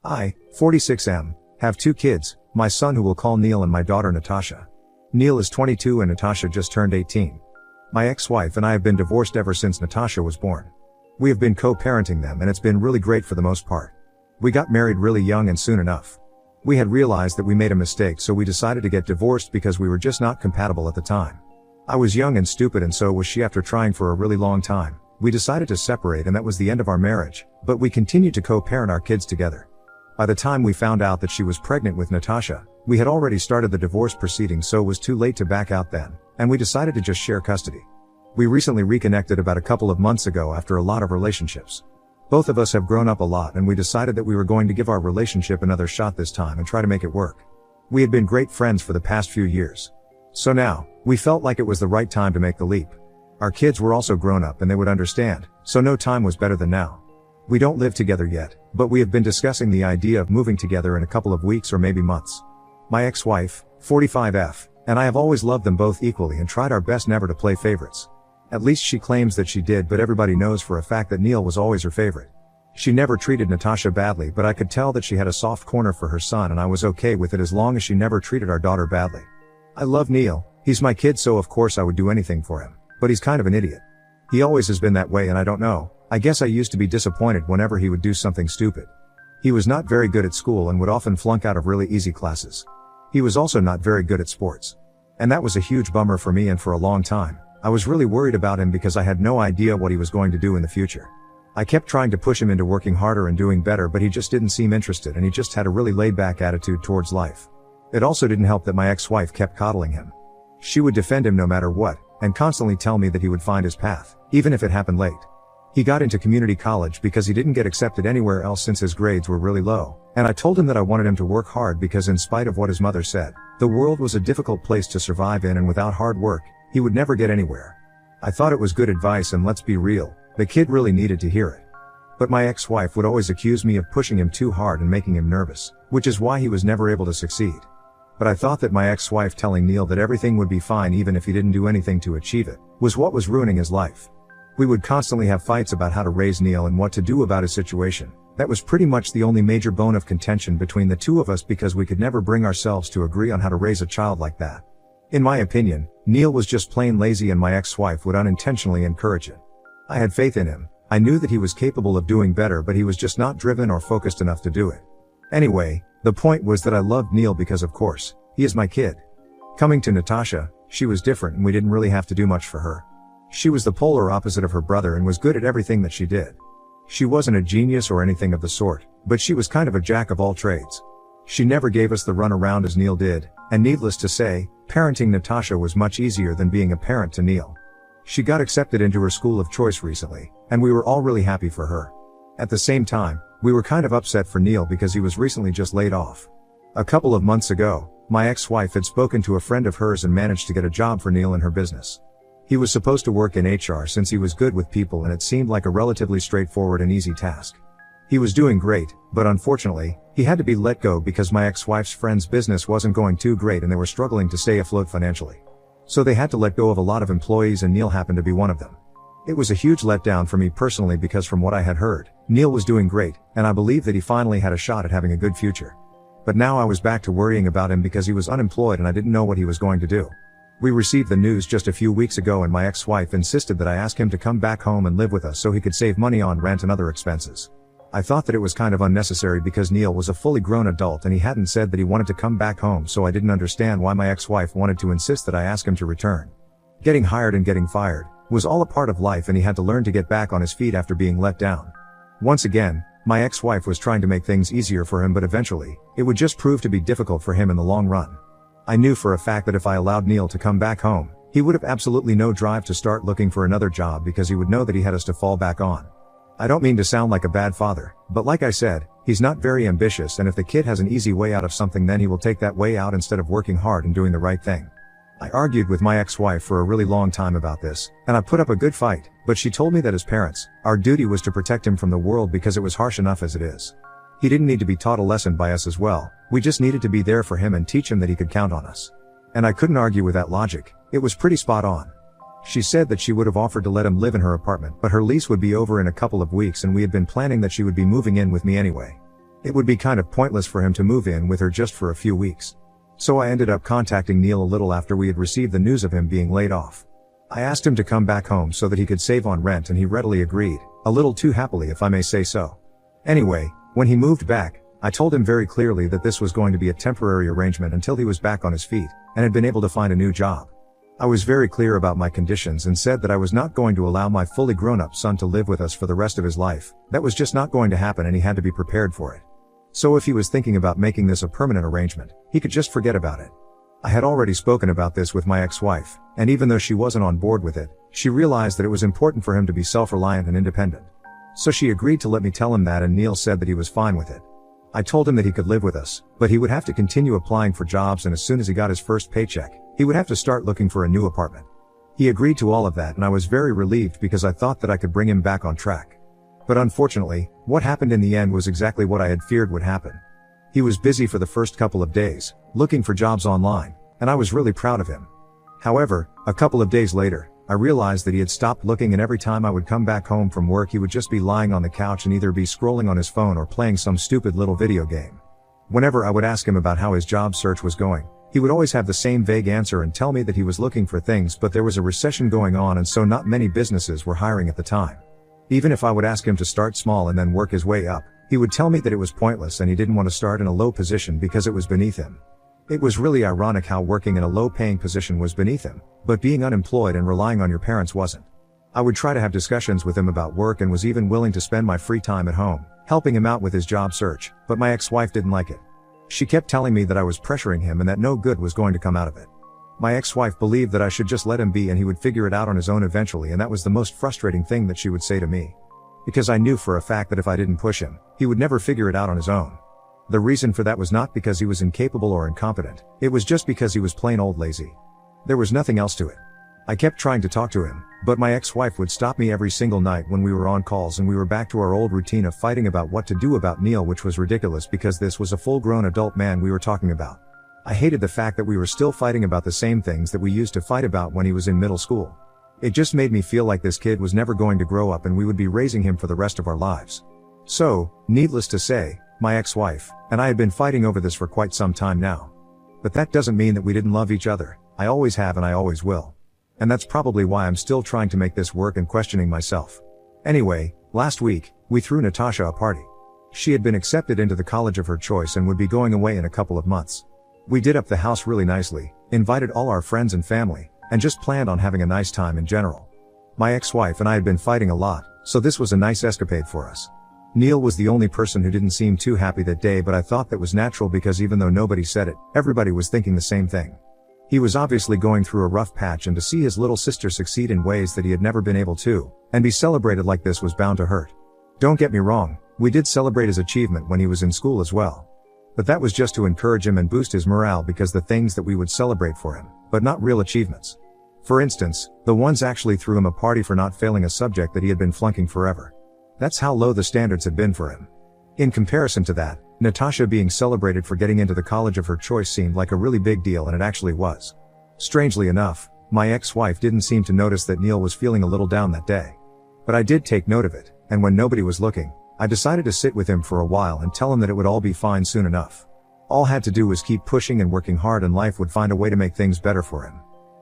I, 46M, have 2 kids, my son who we'll call Neil and my daughter Natasha. Neil is 22 and Natasha just turned 18. My ex-wife and I have been divorced ever since Natasha was born. We have been co-parenting them and it's been really great for the most part. We got married really young and soon enough. We had realized that we made a mistake, so we decided to get divorced because we were just not compatible at the time. I was young and stupid and so was she. After trying for a really long time, we decided to separate and that was the end of our marriage, but we continued to co-parent our kids together. By the time we found out that she was pregnant with Natasha, we had already started the divorce proceedings, so it was too late to back out then, and we decided to just share custody. We recently reconnected about a couple of months ago after a lot of relationships. Both of us have grown up a lot and we decided that we were going to give our relationship another shot this time and try to make it work. We had been great friends for the past few years. So now, we felt like it was the right time to make the leap. Our kids were also grown up and they would understand, so no time was better than now. We don't live together yet, but we have been discussing the idea of moving together in a couple of weeks or maybe months. My ex-wife, 45F, and I have always loved them both equally and tried our best never to play favorites. At least she claims that she did, but everybody knows for a fact that Neil was always her favorite. She never treated Natasha badly, but I could tell that she had a soft corner for her son and I was okay with it as long as she never treated our daughter badly. I love Neil, he's my kid, so of course I would do anything for him, but he's kind of an idiot. He always has been that way and I don't know, I guess I used to be disappointed whenever he would do something stupid. He was not very good at school and would often flunk out of really easy classes. He was also not very good at sports. And that was a huge bummer for me, and for a long time, I was really worried about him because I had no idea what he was going to do in the future. I kept trying to push him into working harder and doing better, but he just didn't seem interested and he just had a really laid-back attitude towards life. It also didn't help that my ex-wife kept coddling him. She would defend him no matter what, and constantly tell me that he would find his path, even if it happened late. He got into community college because he didn't get accepted anywhere else since his grades were really low, and I told him that I wanted him to work hard because in spite of what his mother said, the world was a difficult place to survive in and without hard work, he would never get anywhere. I thought it was good advice, and let's be real, the kid really needed to hear it. But my ex-wife would always accuse me of pushing him too hard and making him nervous, which is why he was never able to succeed. But I thought that my ex-wife telling Neil that everything would be fine even if he didn't do anything to achieve it, was what was ruining his life. We would constantly have fights about how to raise Neil and what to do about his situation. That was pretty much the only major bone of contention between the two of us because we could never bring ourselves to agree on how to raise a child like that. In my opinion, Neil was just plain lazy and my ex-wife would unintentionally encourage it. I had faith in him. I knew that he was capable of doing better, but he was just not driven or focused enough to do it. Anyway, the point was that I loved Neil because of course, he is my kid. Coming to Natasha, she was different and we didn't really have to do much for her. She was the polar opposite of her brother and was good at everything that she did. She wasn't a genius or anything of the sort, but she was kind of a jack of all trades. She never gave us the run around as Neil did, and needless to say, parenting Natasha was much easier than being a parent to Neil. She got accepted into her school of choice recently, and we were all really happy for her. At the same time, we were kind of upset for Neil because he was recently just laid off. A couple of months ago, my ex-wife had spoken to a friend of hers and managed to get a job for Neil in her business. He was supposed to work in HR since he was good with people and it seemed like a relatively straightforward and easy task. He was doing great, but unfortunately, he had to be let go because my ex-wife's friend's business wasn't going too great and they were struggling to stay afloat financially. So they had to let go of a lot of employees and Neil happened to be one of them. It was a huge letdown for me personally because from what I had heard, Neil was doing great, and I believed that he finally had a shot at having a good future. But now I was back to worrying about him because he was unemployed and I didn't know what he was going to do. We received the news just a few weeks ago and my ex-wife insisted that I ask him to come back home and live with us so he could save money on rent and other expenses. I thought that it was kind of unnecessary because Neil was a fully grown adult and he hadn't said that he wanted to come back home, so I didn't understand why my ex-wife wanted to insist that I ask him to return. Getting hired and getting fired was all a part of life and he had to learn to get back on his feet after being let down. Once again, my ex-wife was trying to make things easier for him, but eventually, it would just prove to be difficult for him in the long run. I knew for a fact that if I allowed Neil to come back home, he would have absolutely no drive to start looking for another job because he would know that he had us to fall back on. I don't mean to sound like a bad father, but like I said, he's not very ambitious, and if the kid has an easy way out of something then he will take that way out instead of working hard and doing the right thing. I argued with my ex-wife for a really long time about this, and I put up a good fight, but she told me that as parents, our duty was to protect him from the world because it was harsh enough as it is. He didn't need to be taught a lesson by us as well, we just needed to be there for him and teach him that he could count on us. And I couldn't argue with that logic, it was pretty spot on. She said that she would have offered to let him live in her apartment, but her lease would be over in a couple of weeks and we had been planning that she would be moving in with me anyway. It would be kind of pointless for him to move in with her just for a few weeks. So I ended up contacting Neil a little after we had received the news of him being laid off. I asked him to come back home so that he could save on rent, and he readily agreed, a little too happily if I may say so. Anyway, when he moved back, I told him very clearly that this was going to be a temporary arrangement until he was back on his feet, and had been able to find a new job. I was very clear about my conditions and said that I was not going to allow my fully grown-up son to live with us for the rest of his life. That was just not going to happen, and he had to be prepared for it. So if he was thinking about making this a permanent arrangement, he could just forget about it. I had already spoken about this with my ex-wife, and even though she wasn't on board with it, she realized that it was important for him to be self-reliant and independent. So she agreed to let me tell him that, and Neil said that he was fine with it. I told him that he could live with us, but he would have to continue applying for jobs, and as soon as he got his first paycheck, he would have to start looking for a new apartment. He agreed to all of that, and I was very relieved because I thought that I could bring him back on track. But unfortunately, what happened in the end was exactly what I had feared would happen. He was busy for the first couple of days, looking for jobs online, and I was really proud of him. However, a couple of days later, I realized that he had stopped looking, and every time I would come back home from work he would just be lying on the couch and either be scrolling on his phone or playing some stupid little video game. Whenever I would ask him about how his job search was going, he would always have the same vague answer and tell me that he was looking for things, but there was a recession going on and so not many businesses were hiring at the time. Even if I would ask him to start small and then work his way up, he would tell me that it was pointless and he didn't want to start in a low position because it was beneath him. It was really ironic how working in a low-paying position was beneath him, but being unemployed and relying on your parents wasn't. I would try to have discussions with him about work and was even willing to spend my free time at home, helping him out with his job search, but my ex-wife didn't like it. She kept telling me that I was pressuring him and that no good was going to come out of it. My ex-wife believed that I should just let him be and he would figure it out on his own eventually, and that was the most frustrating thing that she would say to me. Because I knew for a fact that if I didn't push him, he would never figure it out on his own. The reason for that was not because he was incapable or incompetent, it was just because he was plain old lazy. There was nothing else to it. I kept trying to talk to him, but my ex-wife would stop me every single night when we were on calls, and we were back to our old routine of fighting about what to do about Neil, which was ridiculous because this was a full-grown adult man we were talking about. I hated the fact that we were still fighting about the same things that we used to fight about when he was in middle school. It just made me feel like this kid was never going to grow up and we would be raising him for the rest of our lives. So, needless to say, my ex-wife and I had been fighting over this for quite some time now. But that doesn't mean that we didn't love each other. I always have and I always will. And that's probably why I'm still trying to make this work and questioning myself. Anyway, last week, we threw Natasha a party. She had been accepted into the college of her choice and would be going away in a couple of months. We did up the house really nicely, invited all our friends and family, and just planned on having a nice time in general. My ex-wife and I had been fighting a lot, so this was a nice escapade for us. Neil was the only person who didn't seem too happy that day, but I thought that was natural because even though nobody said it, everybody was thinking the same thing. He was obviously going through a rough patch, and to see his little sister succeed in ways that he had never been able to, and be celebrated like this was bound to hurt. Don't get me wrong, we did celebrate his achievement when he was in school as well. But that was just to encourage him and boost his morale, because the things that we would celebrate for him, but not real achievements. For instance, the ones actually threw him a party for not failing a subject that he had been flunking forever. That's how low the standards had been for him. In comparison to that, Natasha being celebrated for getting into the college of her choice seemed like a really big deal, and it actually was. Strangely enough, my ex-wife didn't seem to notice that Neil was feeling a little down that day. But I did take note of it, and when nobody was looking, I decided to sit with him for a while and tell him that it would all be fine soon enough. All had to do was keep pushing and working hard, and life would find a way to make things better for him.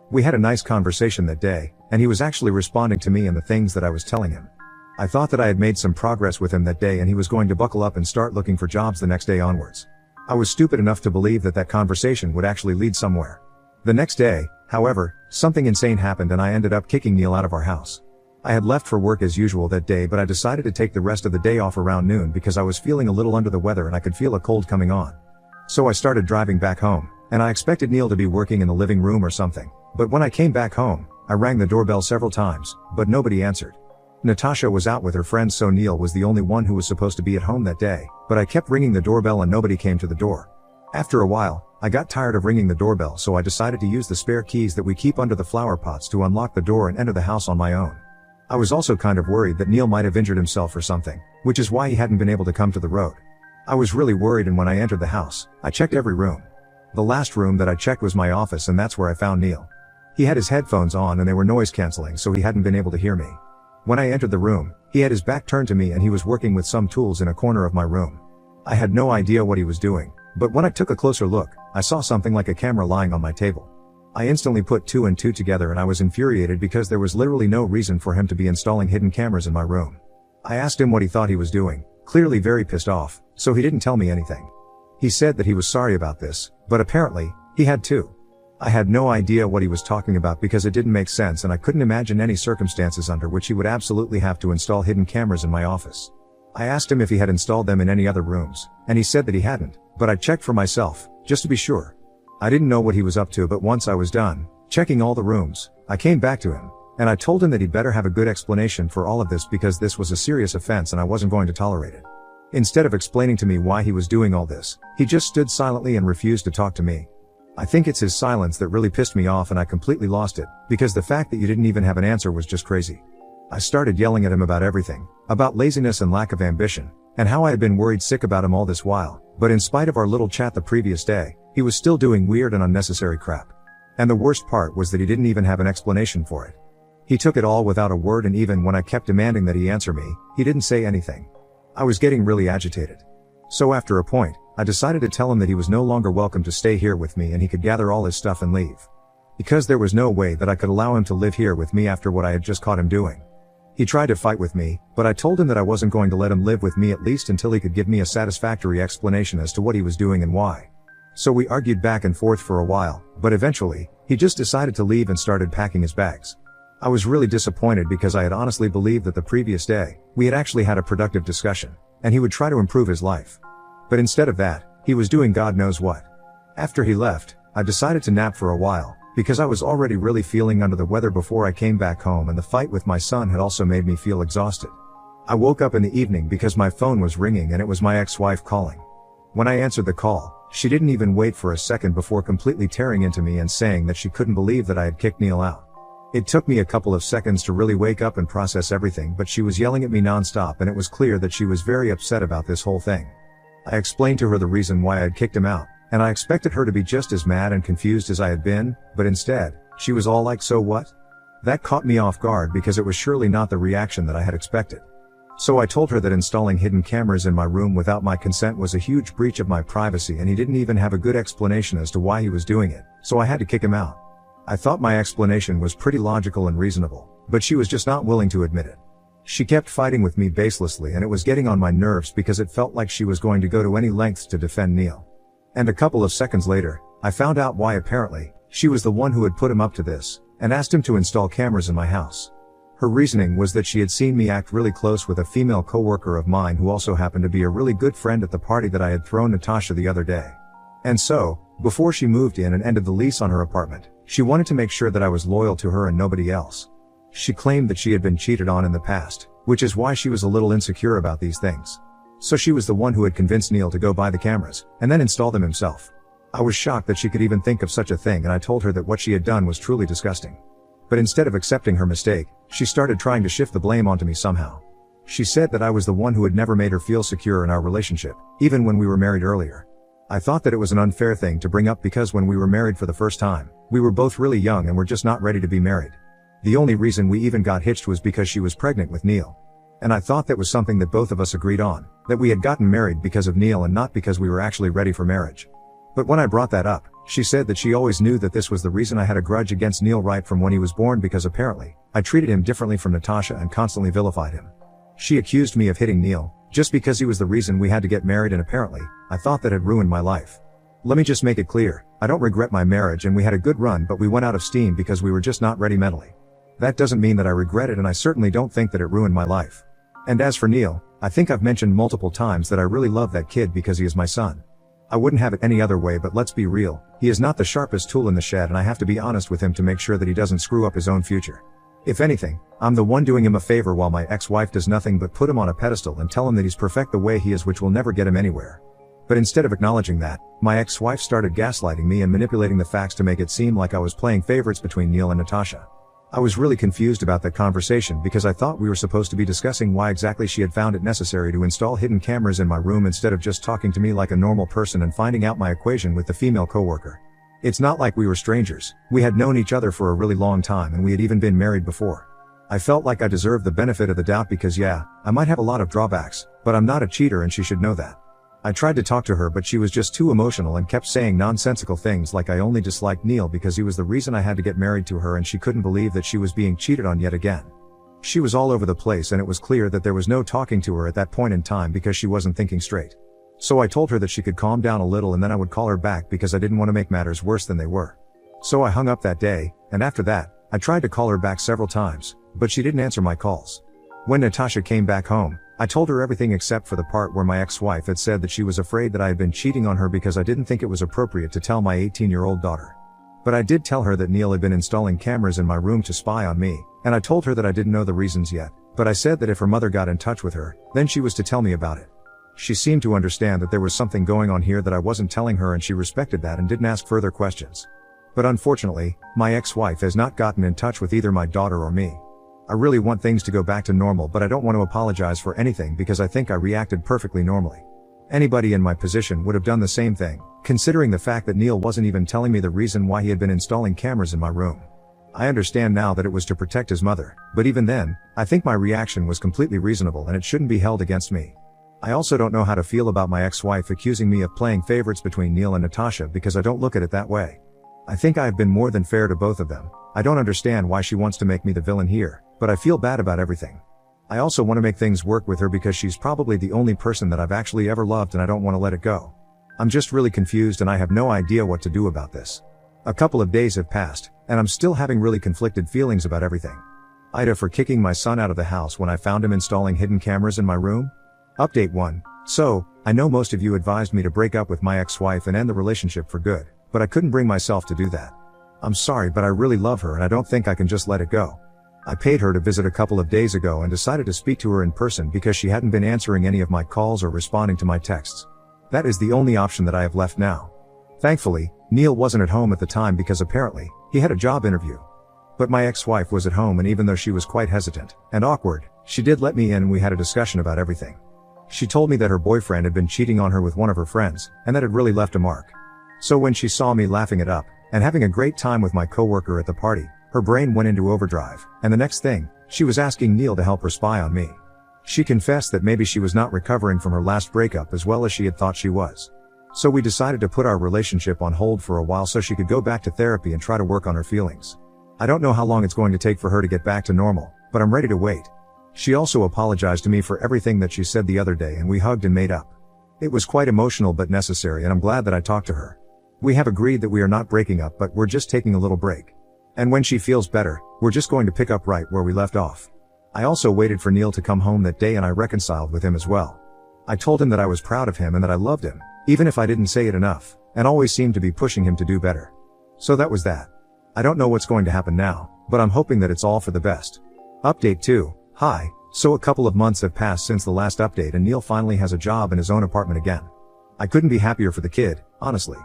We had a nice conversation that day, and he was actually responding to me and the things that I was telling him. I thought that I had made some progress with him that day, and he was going to buckle up and start looking for jobs the next day onwards. I was stupid enough to believe that that conversation would actually lead somewhere. The next day, however, something insane happened and I ended up kicking Neil out of our house. I had left for work as usual that day, but I decided to take the rest of the day off around noon because I was feeling a little under the weather and I could feel a cold coming on. So I started driving back home, and I expected Neil to be working in the living room or something, but when I came back home, I rang the doorbell several times, but nobody answered. Natasha was out with her friends, so Neil was the only one who was supposed to be at home that day, but I kept ringing the doorbell and nobody came to the door. After a while, I got tired of ringing the doorbell, so I decided to use the spare keys that we keep under the flower pots to unlock the door and enter the house on my own. I was also kind of worried that Neil might have injured himself or something, which is why he hadn't been able to come to the road. I was really worried, and when I entered the house, I checked every room. The last room that I checked was my office, and that's where I found Neil. He had his headphones on and they were noise cancelling, so he hadn't been able to hear me. When I entered the room, he had his back turned to me and he was working with some tools in a corner of my room. I had no idea what he was doing, but when I took a closer look, I saw something like a camera lying on my table. I instantly put two and two together and I was infuriated because there was literally no reason for him to be installing hidden cameras in my room. I asked him what he thought he was doing, clearly very pissed off, so he didn't tell me anything. He said that he was sorry about this, but apparently, he had too. I had no idea what he was talking about because it didn't make sense and I couldn't imagine any circumstances under which he would absolutely have to install hidden cameras in my office. I asked him if he had installed them in any other rooms, and he said that he hadn't, but I checked for myself, just to be sure. I didn't know what he was up to, but once I was done checking all the rooms, I came back to him, and I told him that he'd better have a good explanation for all of this because this was a serious offense and I wasn't going to tolerate it. Instead of explaining to me why he was doing all this, he just stood silently and refused to talk to me. I think it's his silence that really pissed me off and I completely lost it, because the fact that you didn't even have an answer was just crazy. I started yelling at him about everything, about laziness and lack of ambition, and how I had been worried sick about him all this while, but in spite of our little chat the previous day, he was still doing weird and unnecessary crap. And the worst part was that he didn't even have an explanation for it. He took it all without a word, and even when I kept demanding that he answer me, he didn't say anything. I was getting really agitated. So after a point, I decided to tell him that he was no longer welcome to stay here with me and he could gather all his stuff and leave. Because there was no way that I could allow him to live here with me after what I had just caught him doing. He tried to fight with me, but I told him that I wasn't going to let him live with me at least until he could give me a satisfactory explanation as to what he was doing and why. So we argued back and forth for a while, but eventually, he just decided to leave and started packing his bags. I was really disappointed because I had honestly believed that the previous day, we had actually had a productive discussion, and he would try to improve his life. But instead of that, he was doing God knows what. After he left, I decided to nap for a while, because I was already really feeling under the weather before I came back home, and the fight with my son had also made me feel exhausted. I woke up in the evening because my phone was ringing and it was my ex-wife calling. When I answered the call, she didn't even wait for a second before completely tearing into me and saying that she couldn't believe that I had kicked Neil out. It took me a couple of seconds to really wake up and process everything, but she was yelling at me nonstop and it was clear that she was very upset about this whole thing. I explained to her the reason why I had kicked him out, and I expected her to be just as mad and confused as I had been, but instead, she was all like, "So what?" That caught me off guard because it was surely not the reaction that I had expected. So I told her that installing hidden cameras in my room without my consent was a huge breach of my privacy and he didn't even have a good explanation as to why he was doing it, so I had to kick him out. I thought my explanation was pretty logical and reasonable, but she was just not willing to admit it. She kept fighting with me baselessly and it was getting on my nerves because it felt like she was going to go to any lengths to defend Neil. And a couple of seconds later, I found out why. Apparently, she was the one who had put him up to this, and asked him to install cameras in my house. Her reasoning was that she had seen me act really close with a female coworker of mine who also happened to be a really good friend at the party that I had thrown Natasha the other day. And so, before she moved in and ended the lease on her apartment, she wanted to make sure that I was loyal to her and nobody else. She claimed that she had been cheated on in the past, which is why she was a little insecure about these things. So she was the one who had convinced Neil to go buy the cameras, and then install them himself. I was shocked that she could even think of such a thing, and I told her that what she had done was truly disgusting. But instead of accepting her mistake, she started trying to shift the blame onto me somehow. She said that I was the one who had never made her feel secure in our relationship, even when we were married earlier. I thought that it was an unfair thing to bring up because when we were married for the first time, we were both really young and were just not ready to be married. The only reason we even got hitched was because she was pregnant with Neil. And I thought that was something that both of us agreed on, that we had gotten married because of Neil and not because we were actually ready for marriage. But when I brought that up, she said that she always knew that this was the reason I had a grudge against Neil right from when he was born, because apparently, I treated him differently from Natasha and constantly vilified him. She accused me of hitting Neil, just because he was the reason we had to get married, and apparently, I thought that had ruined my life. Let me just make it clear, I don't regret my marriage and we had a good run, but we went out of steam because we were just not ready mentally. That doesn't mean that I regret it, and I certainly don't think that it ruined my life. And as for Neil, I think I've mentioned multiple times that I really love that kid because he is my son. I wouldn't have it any other way, but let's be real, he is not the sharpest tool in the shed, and I have to be honest with him to make sure that he doesn't screw up his own future. If anything, I'm the one doing him a favor while my ex-wife does nothing but put him on a pedestal and tell him that he's perfect the way he is, which will never get him anywhere. But instead of acknowledging that, my ex-wife started gaslighting me and manipulating the facts to make it seem like I was playing favorites between Neil and Natasha. I was really confused about that conversation because I thought we were supposed to be discussing why exactly she had found it necessary to install hidden cameras in my room instead of just talking to me like a normal person and finding out my equation with the female coworker. It's not like we were strangers, we had known each other for a really long time and we had even been married before. I felt like I deserved the benefit of the doubt because yeah, I might have a lot of drawbacks, but I'm not a cheater and she should know that. I tried to talk to her but she was just too emotional and kept saying nonsensical things like I only disliked Neil because he was the reason I had to get married to her and she couldn't believe that she was being cheated on yet again. She was all over the place and it was clear that there was no talking to her at that point in time because she wasn't thinking straight. So I told her that she could calm down a little and then I would call her back because I didn't want to make matters worse than they were. So I hung up that day, and after that, I tried to call her back several times, but she didn't answer my calls. When Natasha came back home, I told her everything except for the part where my ex-wife had said that she was afraid that I had been cheating on her because I didn't think it was appropriate to tell my 18-year-old daughter. But I did tell her that Neil had been installing cameras in my room to spy on me, and I told her that I didn't know the reasons yet, but I said that if her mother got in touch with her, then she was to tell me about it. She seemed to understand that there was something going on here that I wasn't telling her and she respected that and didn't ask further questions. But unfortunately, my ex-wife has not gotten in touch with either my daughter or me. I really want things to go back to normal but I don't want to apologize for anything because I think I reacted perfectly normally. Anybody in my position would have done the same thing, considering the fact that Neil wasn't even telling me the reason why he had been installing cameras in my room. I understand now that it was to protect his mother, but even then, I think my reaction was completely reasonable and it shouldn't be held against me. I also don't know how to feel about my ex-wife accusing me of playing favorites between Neil and Natasha because I don't look at it that way. I think I have been more than fair to both of them. I don't understand why she wants to make me the villain here, but I feel bad about everything. I also want to make things work with her because she's probably the only person that I've actually ever loved and I don't want to let it go. I'm just really confused and I have no idea what to do about this. A couple of days have passed, and I'm still having really conflicted feelings about everything. Ida for kicking my son out of the house when I found him installing hidden cameras in my room. Update 1. So, I know most of you advised me to break up with my ex-wife and end the relationship for good, but I couldn't bring myself to do that. I'm sorry but I really love her and I don't think I can just let it go. I paid her to visit a couple of days ago and decided to speak to her in person because she hadn't been answering any of my calls or responding to my texts. That is the only option that I have left now. Thankfully, Neil wasn't at home at the time because apparently, he had a job interview. But my ex-wife was at home and even though she was quite hesitant and awkward, she did let me in and we had a discussion about everything. She told me that her boyfriend had been cheating on her with one of her friends, and that had really left a mark. So when she saw me laughing it up, and having a great time with my coworker at the party, her brain went into overdrive, and the next thing, she was asking Neil to help her spy on me. She confessed that maybe she was not recovering from her last breakup as well as she had thought she was. So we decided to put our relationship on hold for a while so she could go back to therapy and try to work on her feelings. I don't know how long it's going to take for her to get back to normal, but I'm ready to wait. She also apologized to me for everything that she said the other day and we hugged and made up. It was quite emotional but necessary and I'm glad that I talked to her. We have agreed that we are not breaking up but we're just taking a little break. And when she feels better, we're just going to pick up right where we left off. I also waited for Neil to come home that day and I reconciled with him as well. I told him that I was proud of him and that I loved him, even if I didn't say it enough, and always seemed to be pushing him to do better. So that was that. I don't know what's going to happen now, but I'm hoping that it's all for the best. Update 2. Hi. So a couple of months have passed since the last update and Neil finally has a job in his own apartment again. I couldn't be happier for the kid, honestly.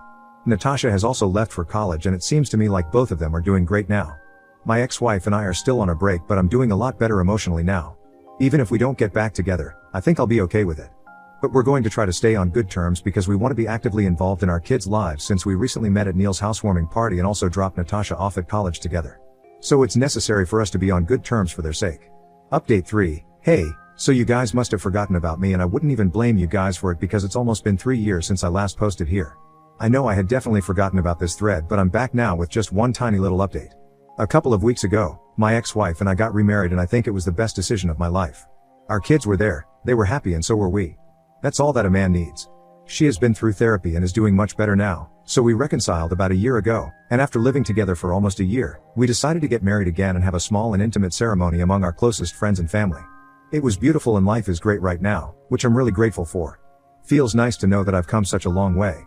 Natasha has also left for college and it seems to me like both of them are doing great now. My ex-wife and I are still on a break but I'm doing a lot better emotionally now. Even if we don't get back together, I think I'll be okay with it. But we're going to try to stay on good terms because we want to be actively involved in our kids' lives since we recently met at Neil's housewarming party and also dropped Natasha off at college together. So it's necessary for us to be on good terms for their sake. Update 3. Hey, so you guys must have forgotten about me and I wouldn't even blame you guys for it because it's almost been 3 years since I last posted here. I know I had definitely forgotten about this thread but I'm back now with just one tiny little update. A couple of weeks ago, my ex-wife and I got remarried and I think it was the best decision of my life. Our kids were there, they were happy and so were we. That's all that a man needs. She has been through therapy and is doing much better now, so we reconciled about a year ago, and after living together for almost a year, we decided to get married again and have a small and intimate ceremony among our closest friends and family. It was beautiful and life is great right now, which I'm really grateful for. Feels nice to know that I've come such a long way.